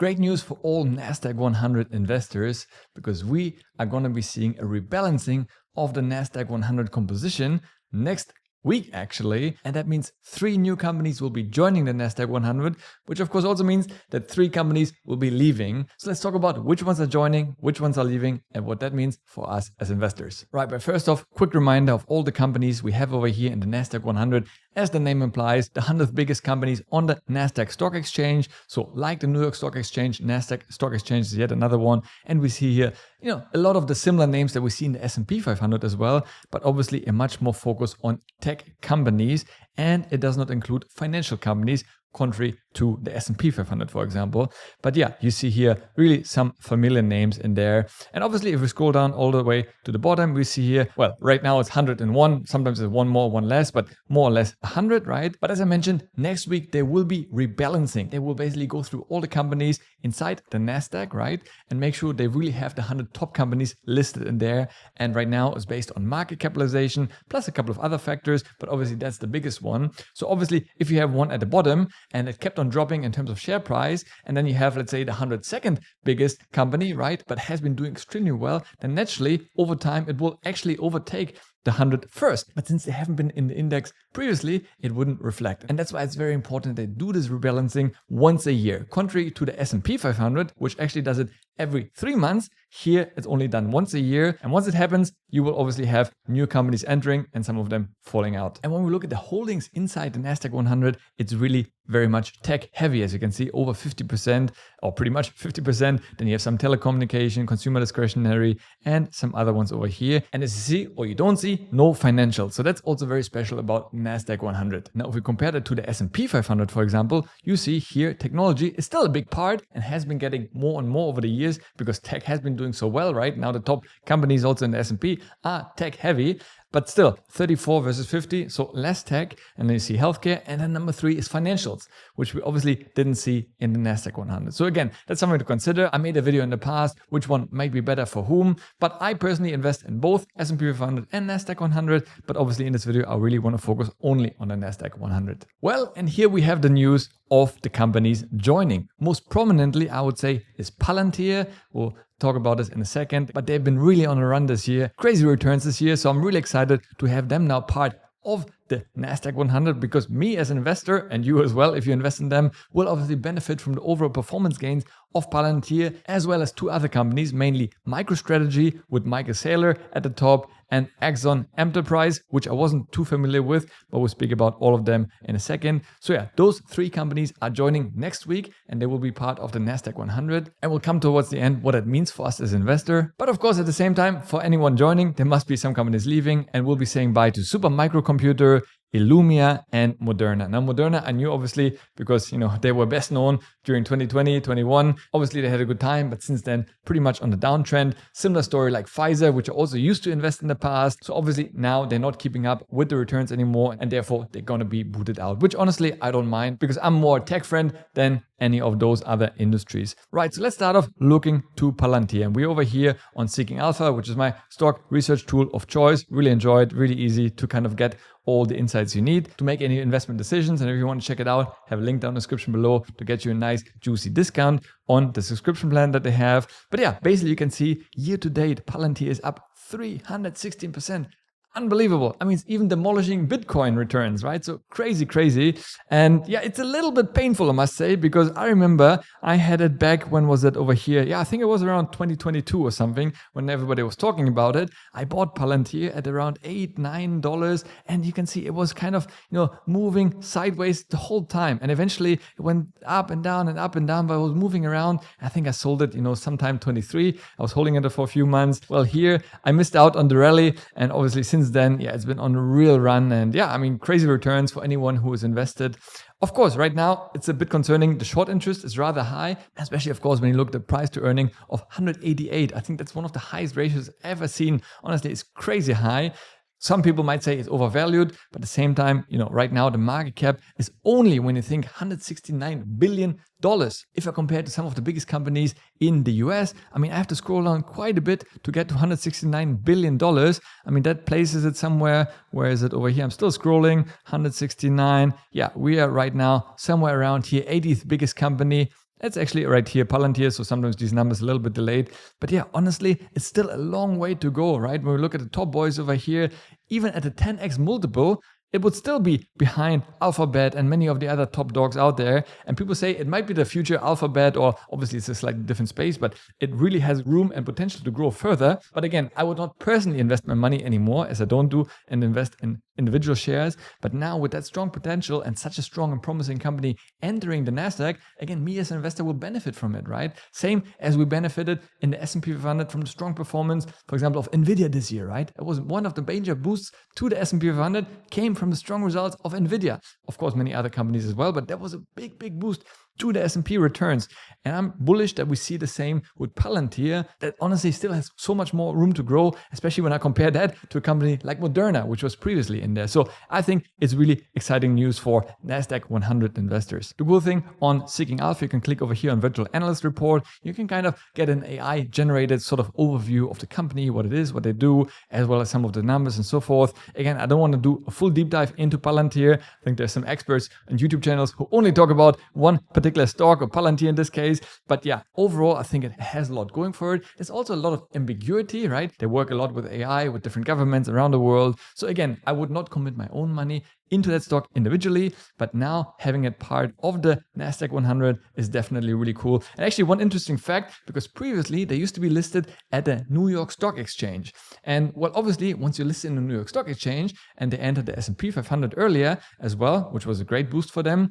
Great news for all NASDAQ 100 investors, because we are going to be seeing a rebalancing of the NASDAQ 100 composition next week actually, and that means 3 new companies will be joining the NASDAQ 100, which of course also means that 3 companies will be leaving. So let's talk about which ones are joining, which ones are leaving, and what that means for us as investors. Right, but first off, quick reminder of all the companies we have over here in the NASDAQ 100. As the name implies, the 100 biggest companies on the NASDAQ Stock Exchange. So like the New York Stock Exchange, NASDAQ Stock Exchange is yet another one. And we see here, a lot of the similar names that we see in the S&P 500 as well, but obviously a much more focus on tech companies, and it does not include financial companies, contrary to the S&P 500, for example. But yeah, you see here really some familiar names in there. And obviously, if we scroll down all the way to the bottom, we see here, well, right now it's 101. Sometimes it's one more, one less, but more or less 100, right? But as I mentioned, next week there will be rebalancing. They will basically go through all the companies inside the NASDAQ, right? And make sure they really have the 100 top companies listed in there. And right now it's based on market capitalization, plus a couple of other factors, but obviously that's the biggest one. So obviously, if you have one at the bottom, and it kept on dropping in terms of share price, and then you have, let's say, the 102nd biggest company, right, but has been doing extremely well, then naturally, over time, it will actually overtake the 101st. But since they haven't been in the index previously, it wouldn't reflect. And that's why it's very important they do this rebalancing once a year. Contrary to the S&P 500, which actually does it every 3 months, here it's only done once a year. And once it happens, you will obviously have new companies entering and some of them falling out. And when we look at the holdings inside the NASDAQ 100, it's really very much tech heavy, as you can see, over 50% or pretty much 50%. Then you have some telecommunication, consumer discretionary, and some other ones over here. And as you see, or you don't see, no financials. So that's also very special about NASDAQ 100. Now, if we compare that to the S&P 500, for example, you see here technology is still a big part and has been getting more and more over the years because tech has been doing so well, right? Now the top companies also in the S&P are tech heavy. But still, 34 versus 50, so less tech. And then you see healthcare. And then number 3 is financials, which we obviously didn't see in the NASDAQ 100. So again, that's something to consider. I made a video in the past, which one might be better for whom. But I personally invest in both S&P 500 and NASDAQ 100. But obviously in this video, I really want to focus only on the NASDAQ 100. Well, and here we have the news of the companies joining. Most prominently, I would say, is Palantir. We'll talk about this in a second, but they've been really on a run this year. Crazy returns this year. So I'm really excited to have them now part of the NASDAQ 100, because me as an investor, and you as well, if you invest in them, will obviously benefit from the overall performance gains of Palantir, as well as 2 other companies, mainly MicroStrategy with Michael Saylor at the top, and Axon Enterprise, which I wasn't too familiar with, but we'll speak about all of them in a second. So yeah, those 3 companies are joining next week, and they will be part of the NASDAQ 100. And we'll come towards the end what it means for us as an investor. But of course, at the same time, for anyone joining, there must be some companies leaving, and we'll be saying bye to Super Microcomputer, Illumia, and Moderna. Now, Moderna I knew obviously because, they were best known during 2020, 21. Obviously, they had a good time, but since then, pretty much on the downtrend. Similar story like Pfizer, which I also used to invest in the past. So obviously, now they're not keeping up with the returns anymore, and therefore, they're going to be booted out, which honestly, I don't mind because I'm more a tech friend than any of those other industries. Right, so let's start off looking to Palantir. And we're over here on Seeking Alpha, which is my stock research tool of choice. Really enjoy it, really easy to kind of get all the insights you need to make any investment decisions. And if you want to check it out, have a link down in the description below to get you a nice juicy discount on the subscription plan that they have. But yeah, basically you can see year to date, Palantir is up 316%. Unbelievable. I mean, it's even demolishing Bitcoin returns, right? So crazy. And yeah, it's a little bit painful, I must say, because I remember I had it back, when was it over here? Yeah, I think it was around 2022 or something when everybody was talking about it. I bought Palantir at around $8, $9. And you can see it was kind of, moving sideways the whole time. And eventually it went up and down, but it was moving around. I think I sold it, sometime 23. I was holding it for a few months. Well, here I missed out on the rally. And obviously since then, yeah, it's been on a real run, and yeah, I mean, crazy returns for anyone who is invested. Of course, right now, it's a bit concerning. The short interest is rather high, especially, of course, when you look at the price to earning of 188. I think that's one of the highest ratios ever seen. Honestly, it's crazy high. Some people might say it's overvalued, but at the same time, right now the market cap is only, when you think, $169 billion. If I compare it to some of the biggest companies in the US, I mean, I have to scroll down quite a bit to get to $169 billion. I mean, that places it somewhere. Where is it over here? I'm still scrolling. 169. Yeah, we are right now somewhere around here. 80th biggest company. It's actually right here, Palantir, so sometimes these numbers a little bit delayed. But yeah, honestly, it's still a long way to go, right? When we look at the top boys over here, even at a 10x multiple, it would still be behind Alphabet and many of the other top dogs out there. And people say it might be the future Alphabet, or obviously it's a slightly different space, but it really has room and potential to grow further. But again, I would not personally invest my money anymore, as I don't do and invest in individual shares. But now with that strong potential and such a strong and promising company entering the NASDAQ, again, me as an investor will benefit from it, right? Same as we benefited in the S&P 500 from the strong performance, for example, of Nvidia this year, right? It was one of the major boosts to the S&P 500 came from the strong results of Nvidia. Of course, many other companies as well, but that was a big boost to the S&P returns. And I'm bullish that we see the same with Palantir, that honestly still has so much more room to grow, especially when I compare that to a company like Moderna, which was previously in there. So I think it's really exciting news for NASDAQ 100 investors. The cool thing on Seeking Alpha, you can click over here on Virtual Analyst Report. You can kind of get an AI generated sort of overview of the company, what it is, what they do, as well as some of the numbers and so forth. Again, I don't want to do a full deep dive into Palantir. I think there's some experts on YouTube channels who only talk about one particular stock, or Palantir in this case. But yeah, overall, I think it has a lot going for it. There's also a lot of ambiguity, right? They work a lot with AI, with different governments around the world. So again, I would not commit my own money into that stock individually, but now having it part of the NASDAQ 100 is definitely really cool. And actually one interesting fact, because previously they used to be listed at the New York Stock Exchange. And well, obviously once you list in the New York Stock Exchange and they entered the S&P 500 earlier as well, which was a great boost for them,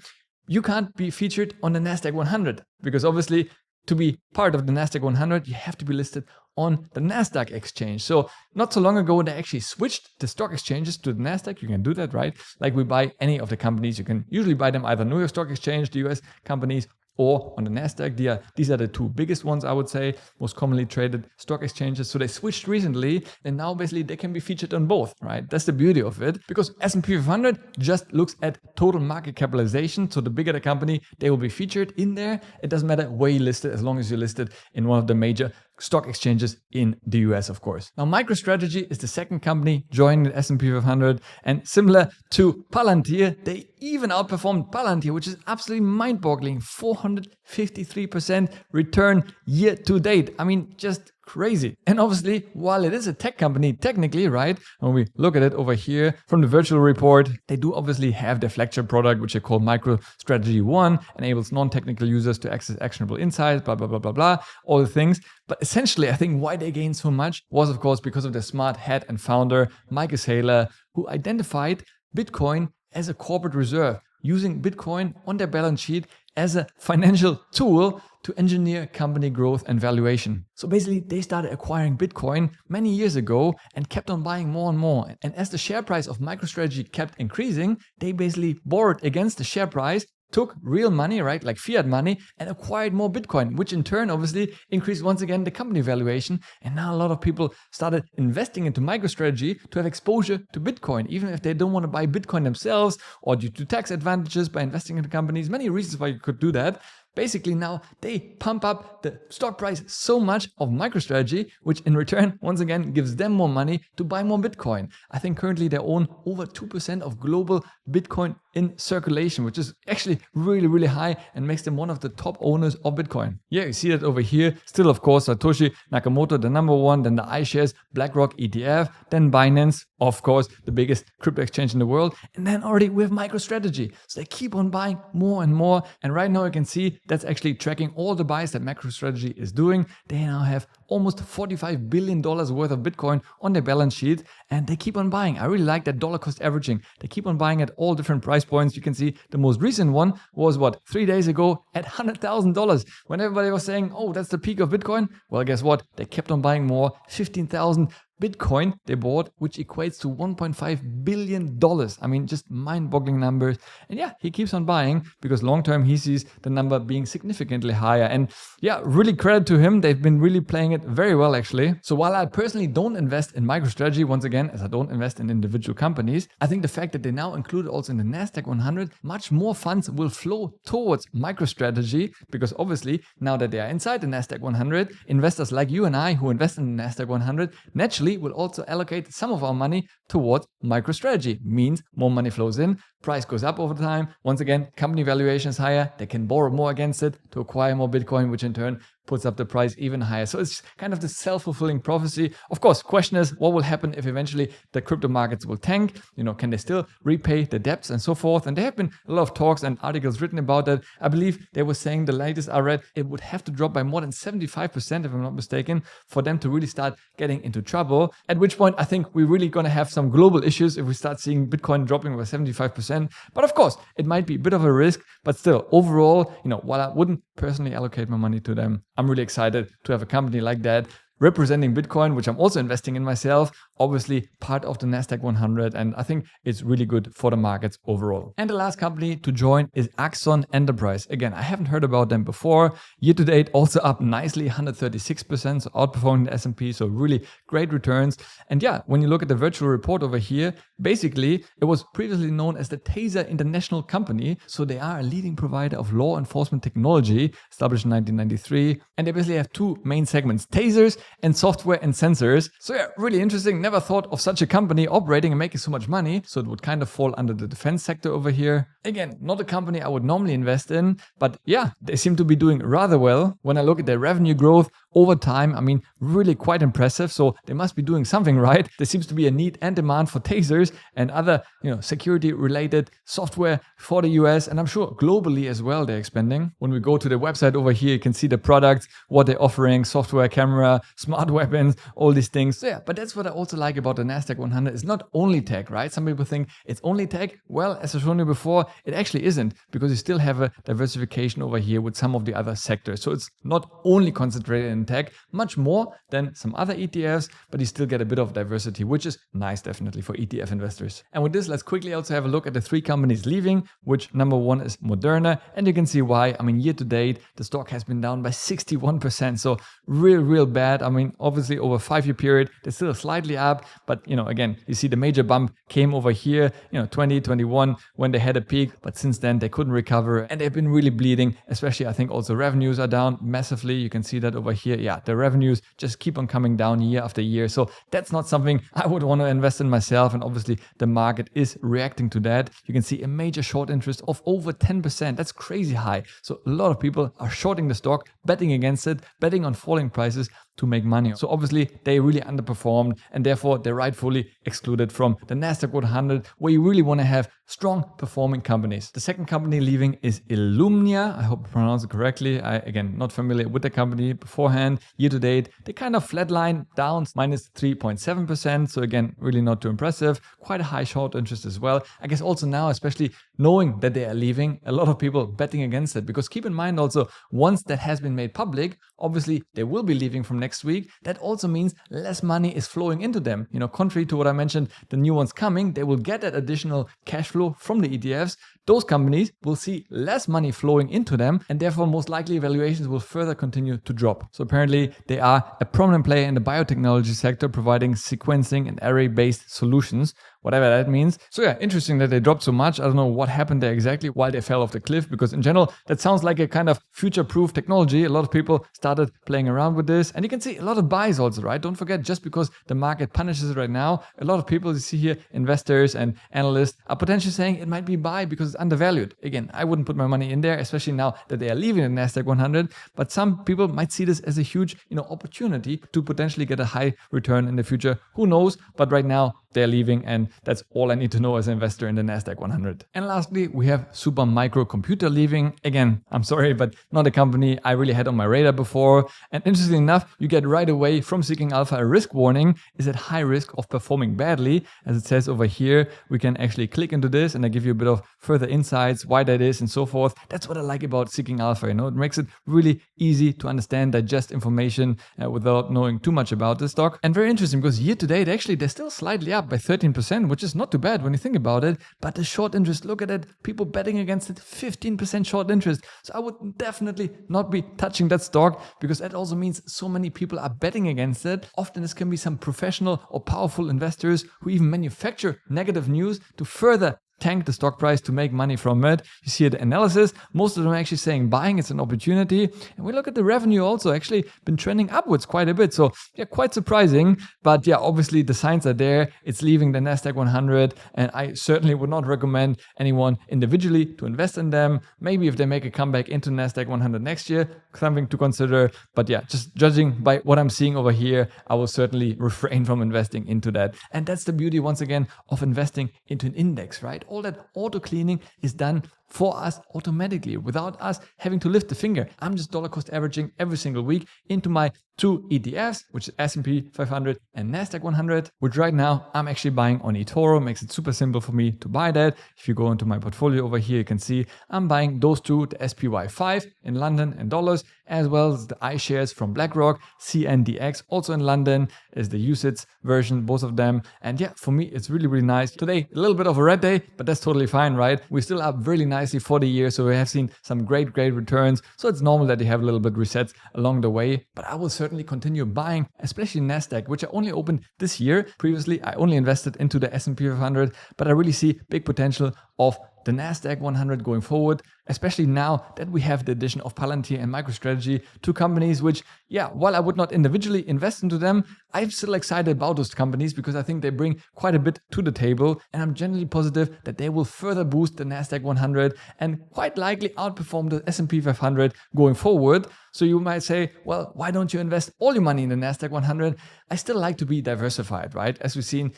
you can't be featured on the NASDAQ 100 because obviously to be part of the NASDAQ 100, you have to be listed on the NASDAQ exchange. So not so long ago, they actually switched the stock exchanges to the NASDAQ. You can do that, right? Like we buy any of the companies, you can usually buy them either New York Stock Exchange, the US companies, or on the NASDAQ. These are the two biggest ones, I would say, most commonly traded stock exchanges. So they switched recently, and now basically they can be featured on both, right? That's the beauty of it, because S&P 500 just looks at total market capitalization. So the bigger the company, they will be featured in there. It doesn't matter where you listed, as long as you're listed in one of the major stock exchanges in the US, of course. Now, MicroStrategy is the second company joining the S&P 500, and similar to Palantir, they even outperformed Palantir, which is absolutely mind-boggling. 453% return year to date. I mean, just crazy. And obviously, while it is a tech company, technically, right, when we look at it over here from the virtual report, they do obviously have their flagship product, which they call MicroStrategy 1, enables non-technical users to access actionable insights, blah, blah, blah, blah, blah, all the things. But essentially, I think why they gained so much was, of course, because of their smart head and founder, Michael Saylor, who identified Bitcoin as a corporate reserve, using Bitcoin on their balance sheet as a financial tool to engineer company growth and valuation. So basically, they started acquiring Bitcoin many years ago and kept on buying more and more. And as the share price of MicroStrategy kept increasing, they basically borrowed against the share price, took real money, right, like fiat money, and acquired more Bitcoin, which in turn obviously increased once again the company valuation. And now a lot of people started investing into MicroStrategy to have exposure to Bitcoin, even if they don't want to buy Bitcoin themselves or due to tax advantages by investing into companies. Many reasons why you could do that. Basically now they pump up the stock price so much of MicroStrategy, which in return, once again, gives them more money to buy more Bitcoin. I think currently they own over 2% of global Bitcoin in circulation, which is actually really, really high and makes them one of the top owners of Bitcoin. Yeah, you see that over here. Still, of course, Satoshi Nakamoto, the number one, then the iShares, BlackRock ETF, then Binance, of course, the biggest crypto exchange in the world. And then already we have MicroStrategy. So they keep on buying more and more. And right now you can see that's actually tracking all the buys that MicroStrategy is doing. They now have almost $45 billion worth of Bitcoin on their balance sheet, and they keep on buying. I really like that dollar cost averaging. They keep on buying at all different price points. You can see the most recent one was 3 days ago at $100,000. When everybody was saying, oh, that's the peak of Bitcoin. Well, guess what? They kept on buying more. 15,000 Bitcoin they bought, which equates to $1.5 billion. I mean, just mind-boggling numbers. And yeah, he keeps on buying because long-term he sees the number being significantly higher. And yeah, really credit to him. They've been really playing it very well, actually. So while I personally don't invest in MicroStrategy, once again, as I don't invest in individual companies, I think the fact that they now include also in the NASDAQ 100, much more funds will flow towards MicroStrategy, because obviously now that they are inside the NASDAQ 100, investors like you and I who invest in the NASDAQ 100 naturally will also allocate some of our money towards MicroStrategy. Means more money flows in, price goes up over time. Once again, company valuation is higher. They can borrow more against it to acquire more Bitcoin, which in turn puts up the price even higher. So it's kind of the self-fulfilling prophecy. Of course, question is, what will happen if eventually the crypto markets will tank? Can they still repay the debts and so forth? And there have been a lot of talks and articles written about that. I believe they were saying, the latest I read, it would have to drop by more than 75%, if I'm not mistaken, for them to really start getting into trouble. At which point, I think we're really going to have some global issues if we start seeing Bitcoin dropping by 75%. But of course, it might be a bit of a risk, but still, overall, while I wouldn't personally allocate my money to them, I'm really excited to have a company like that representing Bitcoin, which I'm also investing in myself, obviously part of the NASDAQ 100, and I think it's really good for the markets overall. And the last company to join is Axon Enterprise. Again, I haven't heard about them before. Year to date, also up nicely, 136%, so outperforming the S&P, so really great returns. And yeah, when you look at the virtual report over here, basically, it was previously known as the Taser International Company, so they are a leading provider of law enforcement technology, established in 1993, and they basically have two main segments, tasers and software and sensors. So yeah, really interesting. Never thought of such a company operating and making so much money. So it would kind of fall under the defense sector over here. Again, not a company I would normally invest in, but yeah, they seem to be doing rather well. When I look at their revenue growth over time, I mean, really quite impressive. So they must be doing something right. There seems to be a need and demand for tasers and other, security related software for the US. And I'm sure globally as well, they're expanding. When we go to the website over here, you can see the products, what they're offering, software, camera, smart weapons, all these things. So yeah, but that's what I also like about the NASDAQ 100. It's not only tech, right? Some people think it's only tech. Well, as I've shown you before, it actually isn't, because you still have a diversification over here with some of the other sectors. So it's not only concentrated in tech, much more than some other ETFs, but you still get a bit of diversity, which is nice definitely for ETF investors. And with this, let's quickly also have a look at the three companies leaving, which number one is Moderna. And you can see why. I mean, year to date, the stock has been down by 61%. So real bad. I mean, obviously over a 5-year period, they're still slightly up, but again, you see the major bump came over here, 2021 when they had a peak, but since then they couldn't recover and they've been really bleeding, especially I think also revenues are down massively. You can see that over here. Yeah, the revenues just keep on coming down year after year. So that's not something I would want to invest in myself. And obviously the market is reacting to that. You can see a major short interest of over 10%. That's crazy high. So a lot of people are shorting the stock, betting against it, betting on falling prices to make money. So obviously they really underperformed and therefore they're rightfully excluded from the NASDAQ 100, where you really want to have strong performing companies. The second company leaving is Illumnia. I hope I pronounced it correctly. Again, not familiar with the company beforehand. Year to date, they kind of flatline down minus 3.7%. So again, really not too impressive. Quite a high short interest as well. I guess also now, especially knowing that they are leaving, a lot of people betting against it, because keep in mind also, once that has been made public, obviously they will be leaving from next week. That also means less money is flowing into them. Contrary to what I mentioned, the new ones coming, they will get that additional cash flow from the ETFs. Those companies will see less money flowing into them, and therefore most likely valuations will further continue to drop. So apparently they are a prominent player in the biotechnology sector, providing sequencing and array-based solutions, whatever that means. So yeah, interesting that they dropped so much. I don't know what happened there exactly, why they fell off the cliff, because in general, that sounds like a kind of future-proof technology. A lot of people started playing around with this, and you can see a lot of buys also, right? Don't forget, just because the market punishes it right now, a lot of people, you see here, investors and analysts are potentially saying it might be buy because it's undervalued. Again, I wouldn't put my money in there, especially now that they are leaving the NASDAQ 100, but some people might see this as a huge, opportunity to potentially get a high return in the future. Who knows? But right now, they're leaving, and that's all I need to know as an investor in the NASDAQ 100. And lastly, we have Super Micro Computer leaving. Again, I'm sorry, but not a company I really had on my radar before. And interestingly enough, you get right away from Seeking Alpha a risk warning. Is at high risk of performing badly. As it says over here, we can actually click into this and I give you a bit of further insights, why that is and so forth. That's what I like about Seeking Alpha. It makes it really easy to understand, digest information without knowing too much about the stock. And very interesting, because year to date, actually, they're still slightly up by 13%, which is not too bad when you think about it. But the short interest, look at it, people betting against it, 15% short interest. So I would definitely not be touching that stock, because that also means so many people are betting against it. Often this can be some professional or powerful investors who even manufacture negative news to further tank the stock price to make money from it. You see the analysis. Most of them are actually saying buying, it's an opportunity. And we look at the revenue also actually been trending upwards quite a bit. So yeah, quite surprising. But yeah, obviously the signs are there. It's leaving the NASDAQ 100. And I certainly would not recommend anyone individually to invest in them. Maybe if they make a comeback into NASDAQ 100 next year, something to consider. But yeah, just judging by what I'm seeing over here, I will certainly refrain from investing into that. And that's the beauty, once again, of investing into an index, right? All that auto cleaning is done for us automatically without us having to lift the finger. I'm just dollar cost averaging every single week into my 2 ETFs, which is S&P 500 and NASDAQ 100, which right now I'm actually buying on eToro. Makes it super simple for me to buy that. If you go into my portfolio over here, you can see I'm buying those two, the SPY5 in London in dollars, as well as the iShares from BlackRock, CNDX, also in London, is the UCITS version, both of them. And yeah, for me, it's really, really nice. Today, a little bit of a red day, but that's totally fine, right? We're still up really nicely for the year, so we have seen some great returns. So it's normal that you have a little bit resets along the way, but I will certainly continue buying, especially NASDAQ, which I only opened this year. Previously, I only invested into the S&P 500, but I really see big potential of the NASDAQ 100 going forward, especially now that we have the addition of Palantir and MicroStrategy, two companies which, yeah, while I would not individually invest into them, I'm still excited about those companies because I think they bring quite a bit to the table, and I'm generally positive that they will further boost the NASDAQ 100 and quite likely outperform the S&P 500 going forward. So you might say, well, why don't you invest all your money in the NASDAQ 100? I still like to be diversified, right? As we've seen,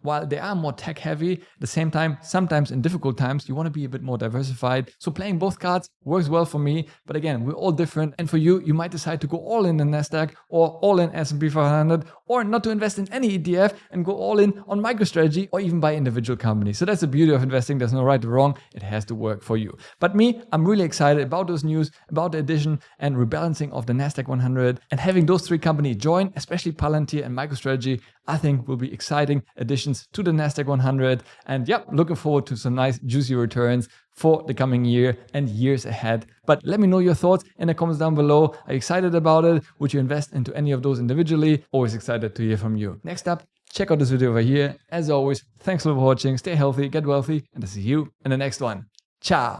while they are more tech heavy, at the same time, sometimes in difficult times, you want to be a bit more diversified. So playing both cards works well for me. But again, we're all different. And for you, you might decide to go all in the NASDAQ or all in S&P 500 or not to invest in any ETF and go all in on MicroStrategy or even buy individual companies. So that's the beauty of investing. There's no right or wrong. It has to work for you. But me, I'm really excited about those news, about the addition and rebalancing of the NASDAQ 100, and having those three companies join, especially Palantir and MicroStrategy, I think will be exciting additions to the NASDAQ 100. And yeah, looking forward to some nice juicy returns for the coming year and years ahead. But let me know your thoughts in the comments down below. Are you excited about it? Would you invest into any of those individually? Always excited to hear from you. Next up, check out this video over here. As always, thanks for watching. Stay healthy, get wealthy, and I'll see you in the next one. Ciao.